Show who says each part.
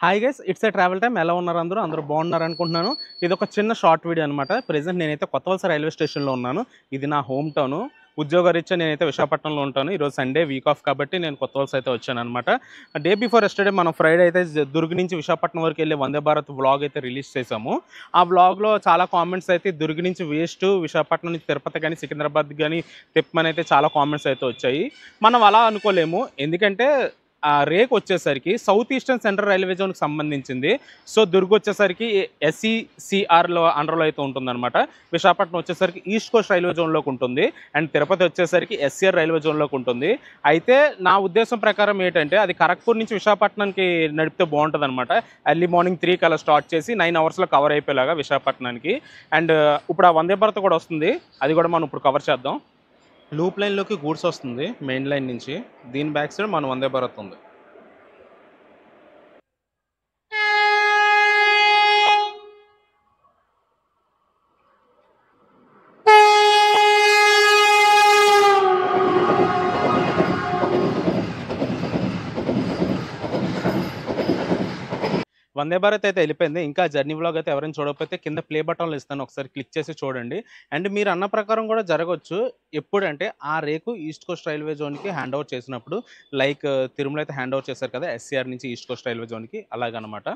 Speaker 1: Hi guys, it's a travel time. ఎలా ఉన్నారు అందరూ? అందరూ బాగున్నారు అనుకుంటున్నాను. ఇది ఒక చిన్న షార్ట్ వీడియో అనమాట. ప్రెజెంట్ నేనైతే కొత్త వలస రైల్వే స్టేషన్లో ఉన్నాను. ఇది నా హోమ్ టౌన్. ఉద్యోగరీత్యా నేనైతే విశాఖపట్నంలో ఉంటాను. ఈరోజు సండే, వీక్ ఆఫ్ కాబట్టి నేను కొత్త వలస అయితే వచ్చాను అనమాట. డే బిఫోర్ ఎస్టర్డే మనం ఫ్రైడే అయితే దుర్గ్ నుంచి విశాఖపట్నం వరకు వెళ్ళే వందే భారత్ వ్లాగ్ అయితే రిలీజ్ చేసాము. ఆ వ్లాగ్లో చాలా కామెంట్స్ అయితే దుర్గ్ నుంచి వేస్ట్, విశాఖపట్నం నుంచి తిరుపతి కానీ సికింద్రాబాద్ కానీ తిప్పమని అయితే చాలా కామెంట్స్ అయితే వచ్చాయి. మనం అలా అనుకోలేము. ఎందుకంటే ఆ రేక్ వచ్చేసరికి సౌత్ ఈస్టర్న్ సెంట్రల్ రైల్వే జోన్కి సంబంధించింది. సో దుర్గ్ వచ్చేసరికి ఎస్ఈసిఆర్లో అండర్లో అయితే ఉంటుందన్నమాట. విశాఖపట్నం వచ్చేసరికి ఈస్ట్ కోస్ట్ రైల్వే జోన్లోకి ఉంటుంది. అండ్ తిరుపతి వచ్చేసరికి ఎస్సీఆర్ రైల్వే జోన్లోకి ఉంటుంది. అయితే నా ఉద్దేశం ప్రకారం ఏంటంటే అది ఖరగ్పూర్ నుంచి విశాఖపట్నానికి నడిపితే బాగుంటుంది అనమాట. ఎర్లీ మార్నింగ్ 3 కల్లా స్టార్ట్ చేసి 9 అవర్స్లో కవర్ అయిపోయేలాగా విశాఖపట్నానికి. అండ్ ఇప్పుడు ఆ వందే భారత్ కూడా వస్తుంది. అది కూడా మనం ఇప్పుడు కవర్ చేద్దాం. లూప్ లైన్లోకి గూడ్స్ వస్తుంది మెయిన్ లైన్ నుంచి. దీని బ్యాక్ సైడ్ మన వందే భారత్ ఉంది. వందే భారత్ అయితే వెళ్ళిపోయింది. ఇంకా జర్నీ వ్లాగ్ అయితే ఎవరైనా చూడకపోతే కింద ప్లే బటన్లో ఇస్తాను, ఒకసారి క్లిక్ చేసి చూడండి. అండ్ మీరు అన్న ప్రకారం కూడా జరగవచ్చు. ఎప్పుడంటే ఆ రేకు ఈస్ట్ కోస్ట్ రైల్వే జోన్కి హ్యాండ్ ఓవర్ చేసినప్పుడు, లైక్ తిరుమల అయితే హ్యాండ్ ఓవర్ చేశారు కదా ఎస్సీఆర్ నుంచి ఈస్ట్ కోస్ట్ రైల్వే జోన్కి, అలాగనమాట.